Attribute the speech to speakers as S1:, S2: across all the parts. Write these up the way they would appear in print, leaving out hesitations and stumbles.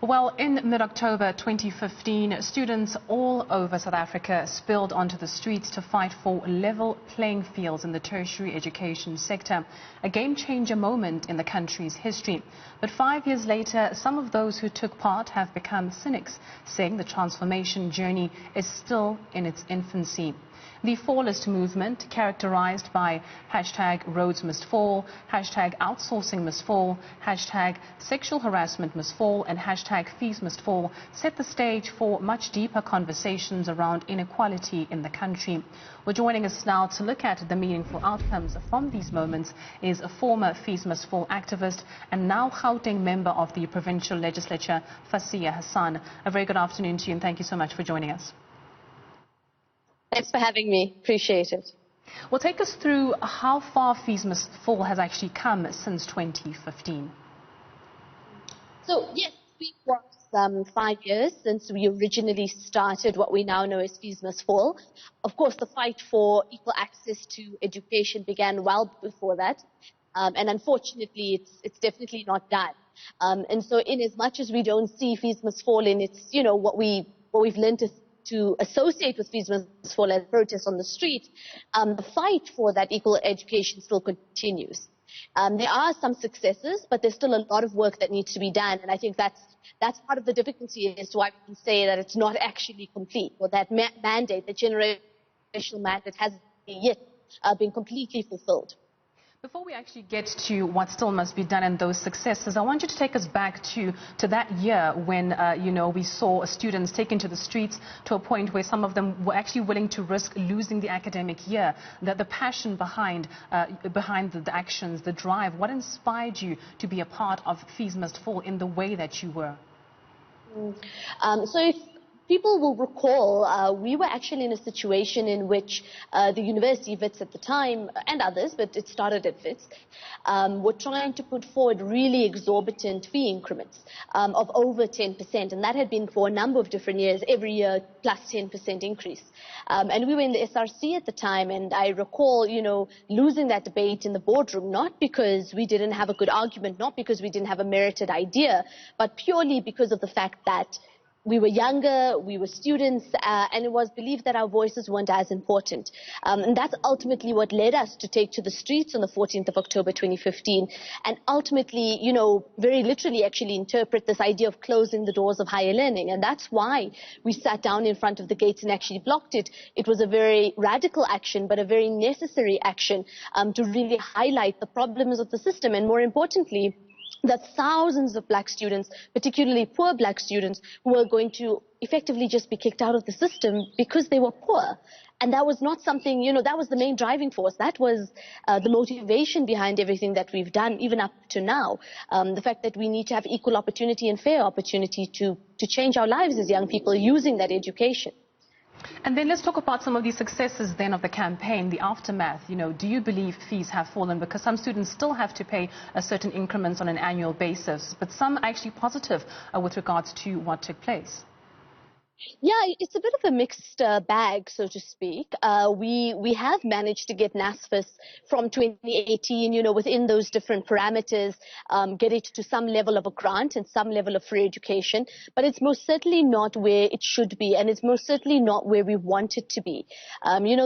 S1: Well, in mid-October 2015, students all over South Africa spilled onto the streets to fight for level playing fields in the tertiary education sector, a game-changer moment in the country's history. But 5 years later, some of those who took part have become cynics, saying the transformation journey is still in its infancy. The fallist movement, characterized by #roads must fall, #outsourcing must fall, #sexual harassment must fall, and #fees must fall, set the stage for much deeper conversations around inequality in the country. Well, joining us now to look at the meaningful outcomes from these moments is a former Fees Must Fall activist and now Gauteng Member of the Provincial Legislature, Fasiha Hassan. A very good afternoon to you, and thank you so much for joining us.
S2: Thanks for having me. Appreciate it.
S1: Well, take us through how far Fees Must Fall has actually come since 2015.
S2: So, yes, it was 5 years since we originally started what we now know as Fees Must Fall. Of course, the fight for equal access to education began well before that. And unfortunately, it's definitely not done. And so in as much as we don't see Fees Must Fall in its, what we've learned to associate with Fees Must Fall as protests on the street, the fight for that equal education still continues. There are some successes, but there's still a lot of work that needs to be done, and I think that's part of the difficulty as to why we can say that it's not actually complete, or that mandate, the generational mandate, hasn't yet been completely fulfilled.
S1: Before we actually get to what still must be done and those successes, I want you to take us back to that year when, we saw students taken to the streets to a point where some of them were actually willing to risk losing the academic year. The passion behind the actions, the drive, what inspired you to be a part of Fees Must Fall in the way that you were?
S2: So if people will recall, we were actually in a situation in which the university, WITS at the time, and others, but it started at WITS, were trying to put forward really exorbitant fee increments of over 10%, and that had been for a number of different years, every year plus 10% increase. And we were in the SRC at the time, and I recall, losing that debate in the boardroom, not because we didn't have a good argument, not because we didn't have a merited idea, but purely because of the fact that we were younger, we were students, and it was believed that our voices weren't as important. And that's ultimately what led us to take to the streets on the 14th of October 2015, and ultimately, very literally actually interpret this idea of closing the doors of higher learning. And that's why we sat down in front of the gates and actually blocked it. It was a very radical action, but a very necessary action to really highlight the problems of the system, and more importantly, that thousands of black students, particularly poor black students, were going to effectively just be kicked out of the system because they were poor. And that was not something, that was the main driving force. That was the motivation behind everything that we've done, even up to now. The fact that we need to have equal opportunity and fair opportunity to change our lives as young people using that education.
S1: And then let's talk about some of the successes then of the campaign, the aftermath. Do you believe fees have fallen? Because some students still have to pay a certain increments on an annual basis, but some are actually positive with regards to what took place.
S2: Yeah, it's a bit of a mixed bag, so to speak. We have managed to get NSFAS from 2018, within those different parameters, get it to some level of a grant and some level of free education. But it's most certainly not where it should be, and it's most certainly not where we want it to be.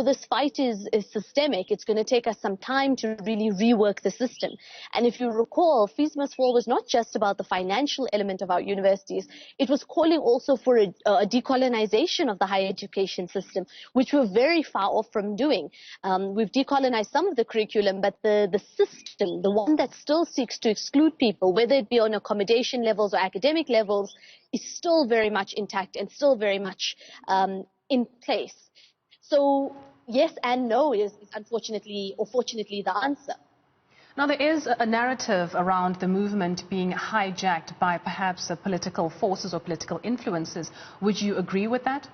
S2: This fight is systemic. It's going to take us some time to really rework the system. And if you recall, Fees Must Fall was not just about the financial element of our universities. It was calling also for a decolonization of the higher education system, which we're very far off from doing. We've decolonized some of the curriculum, but the system, the one that still seeks to exclude people, whether it be on accommodation levels or academic levels, is still very much intact and still very much in place. So yes and no is unfortunately or fortunately the answer.
S1: Now, there is a narrative around the movement being hijacked by perhaps political forces or political influences. Would you agree with that?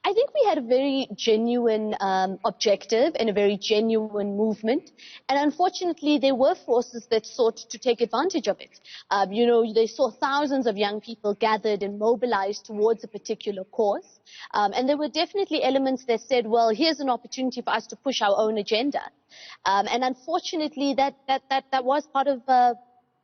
S2: I think we had a very genuine objective and a very genuine movement. And unfortunately, there were forces that sought to take advantage of it. They saw thousands of young people gathered and mobilized towards a particular cause. And there were definitely elements that said, well, here's an opportunity for us to push our own agenda. And unfortunately, that was part of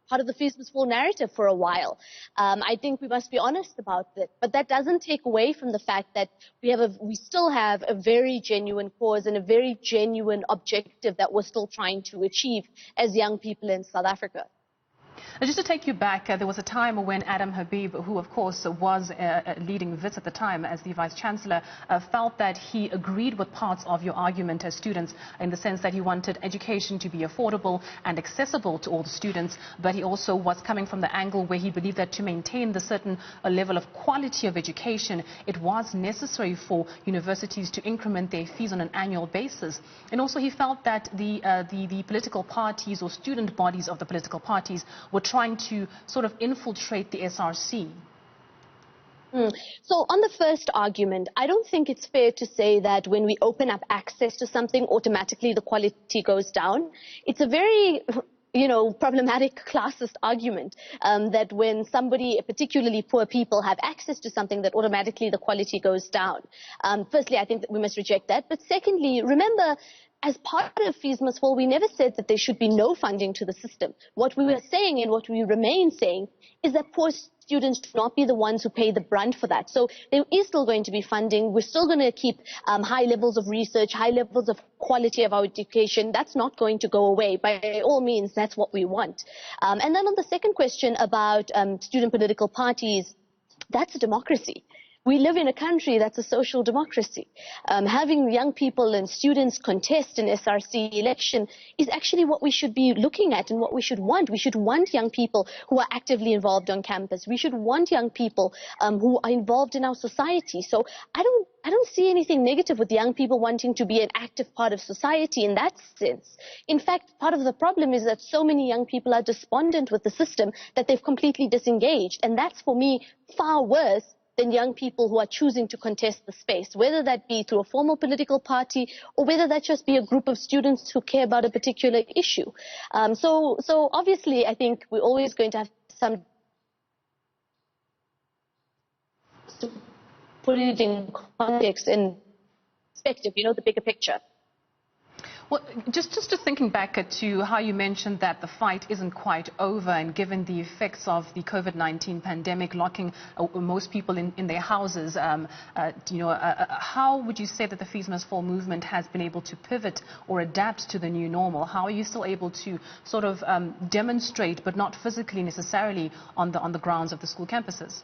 S2: part of the Fees Must Fall narrative for a while. I think we must be honest about that. But that doesn't take away from the fact that we still have a very genuine cause and a very genuine objective that we're still trying to achieve as young people in South Africa.
S1: Just to take you back, there was a time when Adam Habib, who of course was leading WITS at the time as the Vice-Chancellor, felt that he agreed with parts of your argument as students in the sense that he wanted education to be affordable and accessible to all the students, but he also was coming from the angle where he believed that to maintain the certain level of quality of education, it was necessary for universities to increment their fees on an annual basis. And also he felt that the political parties or student bodies of the political parties were trying to sort of infiltrate the SRC.
S2: So on the first argument, I don't think it's fair to say that when we open up access to something, automatically the quality goes down. It's a very problematic classist argument that when somebody, particularly poor people, have access to something, that automatically the quality goes down. Firstly, I think that we must reject that. But secondly, remember, as part of Fees Must Fall, we never said that there should be no funding to the system. What we were saying and what we remain saying is that poor students should not be the ones who pay the brunt for that. So there is still going to be funding. We're still going to keep high levels of research, high levels of quality of our education. That's not going to go away. By all means, that's what we want. And then on the second question about student political parties, that's a democracy. We live in a country that's a social democracy. Having young people and students contest an SRC election is actually what we should be looking at and what we should want. We should want young people who are actively involved on campus. We should want young people who are involved in our society. So I don't see anything negative with young people wanting to be an active part of society in that sense. In fact, part of the problem is that so many young people are despondent with the system that they've completely disengaged. And that's, for me, far worse than young people who are choosing to contest the space, whether that be through a formal political party or whether that just be a group of students who care about a particular issue. So obviously, I think we're always going to have some to put it in context and perspective, the bigger picture.
S1: Well, just thinking back to how you mentioned that the fight isn't quite over, and given the effects of the COVID-19 pandemic locking most people in their houses, how would you say that the Fees Must Fall movement has been able to pivot or adapt to the new normal? How are you still able to sort of demonstrate, but not physically necessarily, on the grounds of the school campuses?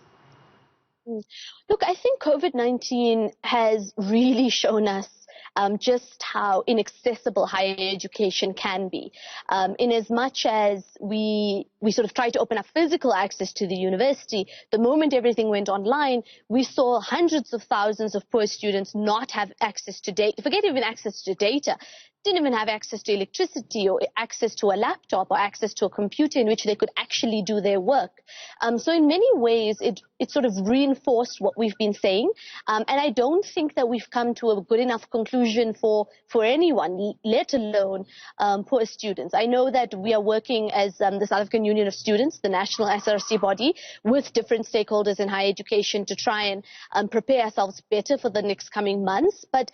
S2: Look, I think COVID-19 has really shown us just how inaccessible higher education can be. In as much as we sort of tried to open up physical access to the university, the moment everything went online, we saw hundreds of thousands of poor students not have access to data, forget even access to data, didn't even have access to electricity or access to a laptop or access to a computer in which they could actually do their work. So in many ways, it sort of reinforced what we've been saying. And I don't think that we've come to a good enough conclusion for anyone, let alone poor students. I know that we are working as the South African Union of Students, the national SRC body, with different stakeholders in higher education to try and prepare ourselves better for the next coming months. But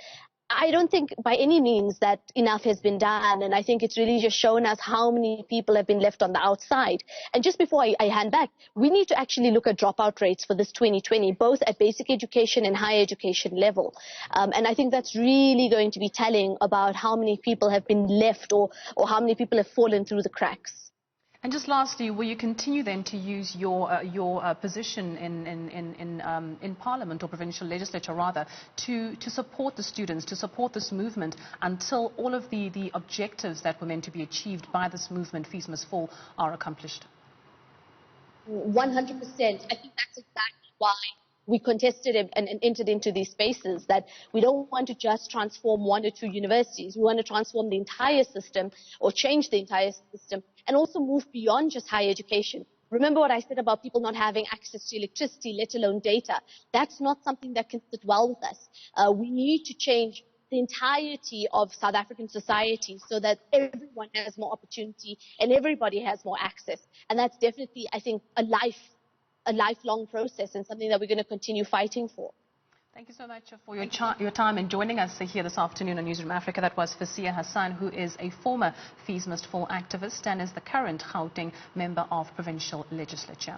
S2: I don't think by any means that enough has been done, and I think it's really just shown us how many people have been left on the outside. And just before I hand back, we need to actually look at dropout rates for this 2020, both at basic education and higher education level. And I think that's really going to be telling about how many people have been left or how many people have fallen through the cracks.
S1: And just lastly, will you continue then to use your position in Parliament, or Provincial Legislature rather, to support the students, to support this movement until all of the objectives that were meant to be achieved by this movement, Fees Must Fall, are accomplished?
S2: 100%. I think that's exactly why we contested and entered into these spaces, that we don't want to just transform one or two universities. We want to transform the entire system, or change the entire system, and also move beyond just higher education. Remember what I said about people not having access to electricity, let alone data. That's not something that can sit well with us. We need to change the entirety of South African society so that everyone has more opportunity and everybody has more access. And that's definitely, I think, a lifelong process, and something that we're going to continue fighting for.
S1: Thank you so much for your time and joining us here this afternoon on Newzroom Afrika. That was Fasiha Hassan, who is a former Fees Must Fall activist and is the current Gauteng Member of Provincial Legislature.